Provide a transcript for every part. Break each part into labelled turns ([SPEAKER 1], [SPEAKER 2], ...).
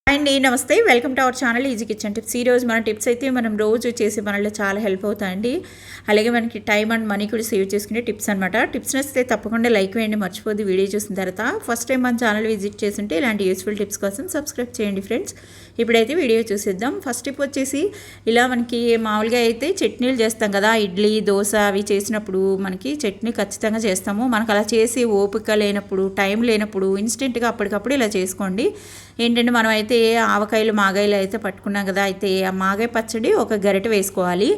[SPEAKER 1] అండి నమస్తే, welcome to our channel easy kitchen tips. ఈరోజు మన టిప్స్ అయితే మనం రోజు చేసే పనుల్లో చాలా హెల్ప్ అవుతాయండి. అలాగే మనకి టైం అండ్ మనీ కూడా సేవ్ చేసుకునే టిప్స్ అనమాట. టిప్స్ నచ్చితే తప్పకుండా లైక్ వేయండి, మర్చిపోద్ది. వీడియో చూసిన తర్వాత ఫస్ట్ టైం మన ఛానల్ విజిట్ చేస్తుంటే ఇలాంటి యూస్ఫుల్ టిప్స్ కోసం సబ్స్క్రైబ్ చేయండి ఫ్రెండ్స్. ఇప్పుడైతే వీడియో చూసేద్దాం. ఫస్ట్ టిప్ వచ్చేసి, ఇలా మనకి మామూలుగా అయితే చట్నీలు చేస్తాం కదా, ఇడ్లీ దోశ అవి చేసినప్పుడు మనకి చట్నీ ఖచ్చితంగా చేస్తాము. మనకు అలా చేసి ఓపిక లేనప్పుడు, టైం లేనప్పుడు ఇన్స్టెంట్గా అప్పటికప్పుడు ఇలా చేసుకోండి. ఏంటంటే మనం అయితే ఆవకాయలు మాగాయలు అయితే పట్టుకున్నాం కదా, అయితే ఆ మాగాయ పచ్చడి ఒక గరిటె వేసుకోవాలి.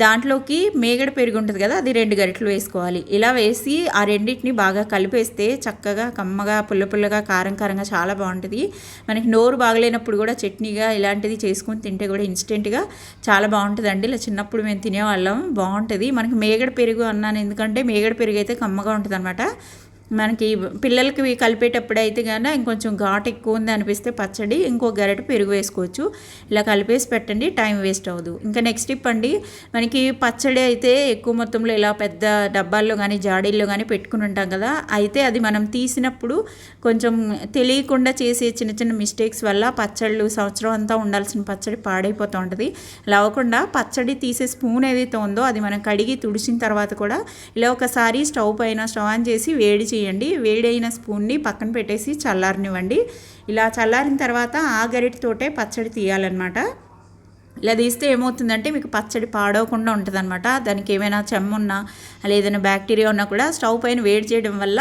[SPEAKER 1] దాంట్లోకి మేగడ పెరుగు ఉంటుంది కదా, అది 2 గరిటెలు వేసుకోవాలి. ఇలా వేసి ఆ రెండింటిని బాగా కలిపేస్తే చక్కగా కమ్మగా పుల్ల పుల్లగా కారం కారంగా చాలా బాగుంటుంది. మనకి నోరు బాగలేనప్పుడు కూడా చట్నీగా ఇలాంటిది చేసుకొని తింటే కూడా ఇన్స్టెంట్గా చాలా బాగుంటుందండి. ఇలా చిన్నప్పుడు మేము తినేవాళ్ళం, బాగుంటుంది. మనకి మేగడ పెరుగు అన్నాను ఎందుకంటే మేగడ పెరుగు అయితే కమ్మగా ఉంటుంది అనమాట. మనకి పిల్లలకి కలిపేటప్పుడు అయితే కానీ ఇంకొంచెం ఘాటు ఎక్కువ ఉంది అనిపిస్తే పచ్చడి ఇంకో గరిటె పెరుగు వేసుకోవచ్చు. ఇలా కలిపేసి పెట్టండి, టైం వేస్ట్ అవ్వదు. ఇంకా నెక్స్ట్ టిప్ అండి, మనకి పచ్చడి అయితే ఎక్కువ మొత్తంలో ఇలా పెద్ద డబ్బాల్లో కానీ జాడీల్లో కానీ పెట్టుకుని ఉంటాం కదా, అయితే అది మనం తీసినప్పుడు కొంచెం తెలియకుండా చేసే చిన్న చిన్న మిస్టేక్స్ వల్ల పచ్చళ్ళు సంవత్సరం అంతా ఉండాల్సిన పచ్చడి పాడైపోతూ ఉంటుంది. ఇలా అవ్వకుండా పచ్చడి తీసే స్పూన్ ఏదైతే ఉందో అది మనం కడిగి తుడిచిన తర్వాత కూడా ఇలా ఒకసారి స్టవ్ ఆన్ చేసి వేడి చేయండి. వేడైన స్పూన్ని పక్కన పెట్టేసి చల్లారనివ్వండి. ఇలా చల్లారిన తర్వాత ఆ గరిటెతోటే పచ్చడి తీయాలన్నమాట. ఇలా తీస్తే ఏమవుతుందంటే మీకు పచ్చడి పాడవకుండా ఉంటుంది అనమాట. దానికి ఏమైనా చెమ్మున్నా లేదైనా బ్యాక్టీరియా ఉన్నా కూడా స్టవ్ పైన వేడి చేయడం వల్ల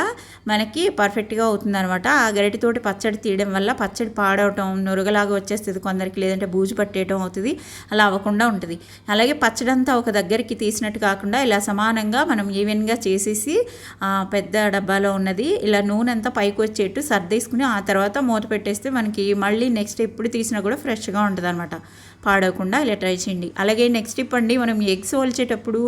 [SPEAKER 1] మనకి పర్ఫెక్ట్గా అవుతుంది అనమాట. ఆ గరిటెతోటి పచ్చడి తీయడం వల్ల పచ్చడి పాడవటం, నురగలాగా వచ్చేస్తుంది కొందరికి, లేదంటే బూజు పట్టేయటం అవుతుంది. అలా అవ్వకుండా ఉంటుంది. అలాగే పచ్చడి అంతా ఒక దగ్గరికి తీసినట్టు కాకుండా ఇలా సమానంగా మనం ఈవెన్గా చేసేసి పెద్ద డబ్బాలో ఉన్నది ఇలా నూనె అంతా పైకి వచ్చేట్టు సర్దేసుకుని ఆ తర్వాత మూత పెట్టేస్తే మనకి మళ్ళీ నెక్స్ట్ ఎప్పుడు తీసినా కూడా ఫ్రెష్గా ఉంటుంది అనమాట, పాడవకుండా. ఇలా ట్రై చేయండి. అలాగే నెక్స్ట్ టిప్ అండి, మనం ఎగ్స్ ఒలిచేటప్పుడు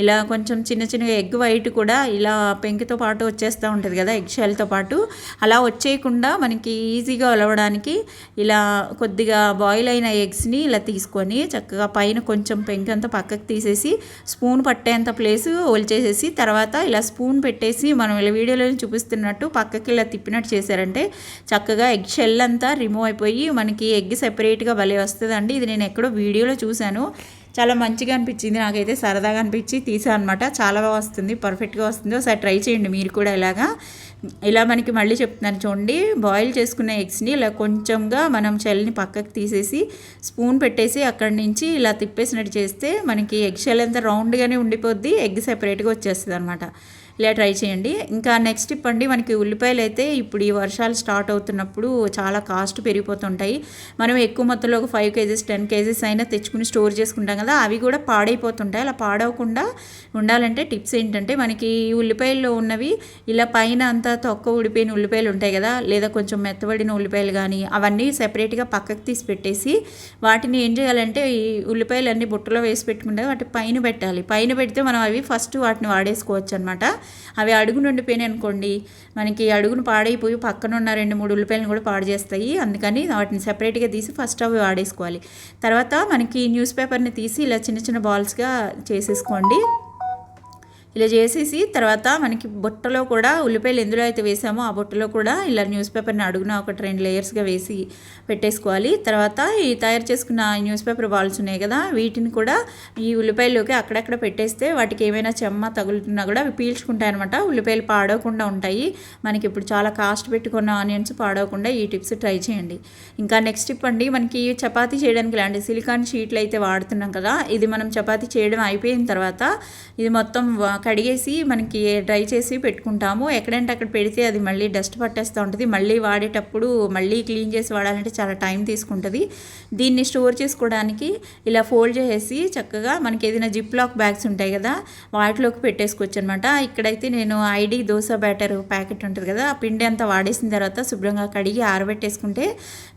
[SPEAKER 1] ఇలా కొంచెం చిన్న చిన్నగా ఎగ్ వైట్ కూడా ఇలా పెంకితో పాటు వచ్చేస్తూ ఉంటుంది కదా, ఎగ్ షెల్తో పాటు. అలా వచ్చేయకుండా మనకి ఈజీగా ఒలవడానికి ఇలా కొద్దిగా బాయిల్ అయిన ఎగ్స్ని ఇలా తీసుకొని చక్కగా పైన కొంచెం పెంకి అంతా పక్కకు తీసేసి స్పూన్ పట్టేంత ప్లేస్ ఒలిచేసేసి తర్వాత ఇలా స్పూన్ పెట్టేసి మనం ఇలా వీడియోలో చూపిస్తున్నట్టు పక్కకి ఇలా తిప్పినట్టు చేశారంటే చక్కగా ఎగ్ షెల్ అంతా రిమూవ్ అయిపోయి మనకి ఎగ్ సెపరేట్గా భలే వస్తుందండి. ఇది నేను ఎక్కడో వీడియోలో చూశాను, చాలా మంచిగా అనిపించింది నాకైతే, సరదాగా అనిపించి తీసాను అనమాట. చాలా బాగా వస్తుంది, పర్ఫెక్ట్గా వస్తుంది. ఒకసారి ట్రై చేయండి మీరు కూడా ఇలాగా. ఇలా మనకి మళ్ళీ చెప్తున్నాను చూడండి, బాయిల్ చేసుకున్న ఎగ్స్ని ఇలా కొంచెంగా మనం షెల్ని పక్కకి తీసేసి స్పూన్ పెట్టేసి అక్కడి నుంచి ఇలా తిప్పేసినట్టు చేస్తే మనకి ఎగ్ షెల్ అంతా రౌండ్గానే ఉండిపోద్ది, ఎగ్ సెపరేట్గా వచ్చేస్తుంది అనమాట. ఇలా ట్రై చేయండి. ఇంకా నెక్స్ట్ టిప్ అండి, మనకి ఉల్లిపాయలు అయితే ఇప్పుడు ఈ వర్షాలు స్టార్ట్ అవుతున్నప్పుడు చాలా కాస్ట్ పెరిగిపోతుంటాయి. మనం ఎక్కువ మొత్తంలో ఒక 5 కేజీస్ 10 కేజీస్ అయినా తెచ్చుకుని స్టోర్ చేసుకుంటాం కదా, అవి కూడా పాడైపోతుంటాయి. అలా పాడవకుండా ఉండాలంటే టిప్స్ ఏంటంటే, మనకి ఉల్లిపాయల్లో ఉన్నవి ఇలా పైన అంతా తొక్క ఊడిపోయిన ఉల్లిపాయలు ఉంటాయి కదా, లేదా కొంచెం మెత్తబడిన ఉల్లిపాయలు కానీ అవన్నీ సెపరేట్గా పక్కకు తీసి పెట్టేసి వాటిని ఏం చేయాలంటే ఈ ఉల్లిపాయలు అన్నీ బుట్టలో వేసి పెట్టుకుంటే వాటి పైన పెట్టాలి. పైన పెడితే మనం అవి ఫస్ట్ వాటిని వాడేసుకోవచ్చు అనమాట. అవి అడుగును ఉండిపోయినాయి అనుకోండి, మనకి అడుగును పాడైపోయి పక్కన ఉన్న 2-3 ఉల్లిపాయలను కూడా పాడు చేస్తాయి. అందుకని వాటిని సెపరేట్గా తీసి ఫస్ట్ అవి వాడేసుకోవాలి. తర్వాత మనకి న్యూస్ పేపర్ని తీసి ఇలా చిన్న చిన్న బాల్స్గా చేసేసుకోండి. ఇలా చేసేసి తర్వాత మనకి బుట్టలో కూడా ఉల్లిపాయలు ఎందులో అయితే వేసామో ఆ బుట్టలో కూడా ఇలా న్యూస్ పేపర్ని అడుగున 1-2 లేయర్స్గా వేసి పెట్టేసుకోవాలి. తర్వాత ఈ తయారు చేసుకున్న న్యూస్ పేపర్ బాల్స్ ఉన్నాయి కదా, వీటిని కూడా ఈ ఉల్లిపాయల్లోకి అక్కడక్కడ పెట్టేస్తే వాటికి ఏమైనా చెమ్మ తగులుతున్నా కూడా అవి పీల్చుకుంటాయి అనమాట. ఉల్లిపాయలు పాడవకుండా ఉంటాయి. మనకి ఇప్పుడు చాలా కాస్ట్ పెట్టుకున్న ఆనియన్స్ పాడవకుండా ఈ టిప్స్ ట్రై చేయండి. ఇంకా నెక్స్ట్ టిప్ అండి, మనకి చపాతీ చేయడానికి ఇలాంటి సిలికాన్ షీట్లు అయితే వాడుతున్నాం కదా, ఇది మనం చపాతీ చేయడం అయిపోయిన తర్వాత ఇది మొత్తం కడిగేసి మనకి డ్రై చేసి పెట్టుకుంటాము. ఎక్కడంటే అక్కడ పెడితే అది మళ్ళీ డస్ట్ పట్టేస్తూ ఉంటుంది. మళ్ళీ వాడేటప్పుడు మళ్ళీ క్లీన్ చేసి వాడాలంటే చాలా టైం తీసుకుంటుంది. దీన్ని స్టోర్ చేసుకోవడానికి ఇలా ఫోల్డ్ చేసేసి చక్కగా మనకి ఏదైనా జిప్ లాక్ బ్యాగ్స్ ఉంటాయి కదా, వాటిలోకి పెట్టేసుకోవచ్చు అనమాట. ఇక్కడైతే నేను ఐడి దోశ బ్యాటర్ ప్యాకెట్ ఉంటుంది కదా, ఆ పిండి అంతా వాడేసిన తర్వాత శుభ్రంగా కడిగి ఆరబెట్టేసుకుంటే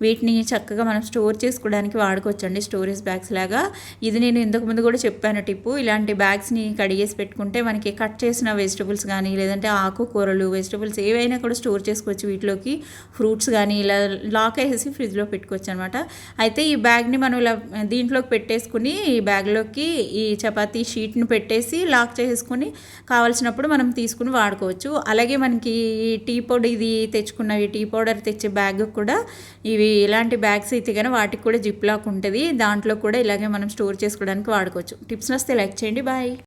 [SPEAKER 1] వీటిని చక్కగా మనం స్టోర్ చేసుకోవడానికి వాడుకోవచ్చు అండి, స్టోరేజ్ బ్యాగ్స్ లాగా. ఇది నేను ఇంతకుముందు కూడా చెప్పాను టిప్పు. ఇలాంటి బ్యాగ్స్ని కడిగేసి పెట్టుకుంటే మనకి కట్ చేసిన వెజిటబుల్స్ కానీ లేదంటే ఆకుకూరలు వెజిటబుల్స్ ఏవైనా కూడా స్టోర్ చేసుకోవచ్చు వీటిలోకి. ఫ్రూట్స్ కానీ ఇలా లాక్ వేసేసి ఫ్రిడ్జ్లో పెట్టుకోవచ్చు అనమాట. అయితే ఈ బ్యాగ్ని మనం ఇలా దీంట్లోకి పెట్టేసుకుని ఈ బ్యాగ్లోకి ఈ చపాతీ షీట్ని పెట్టేసి లాక్ చేసేసుకొని కావాల్సినప్పుడు మనం తీసుకుని వాడుకోవచ్చు. అలాగే మనకి ఈ టీ పొడి ఇది తెచ్చుకున్నవి టీ పౌడర్ తెచ్చే బ్యాగ్ కూడా ఇవి ఇలాంటి బ్యాగ్స్ అయితే కానీ వాటికి కూడా జిప్ లాక్ ఉంటుంది. దాంట్లో కూడా ఇలాగే మనం స్టోర్ చేసుకోవడానికి వాడుకోవచ్చు. టిప్స్ నచ్చితే లైక్ చేయండి. బాయ్.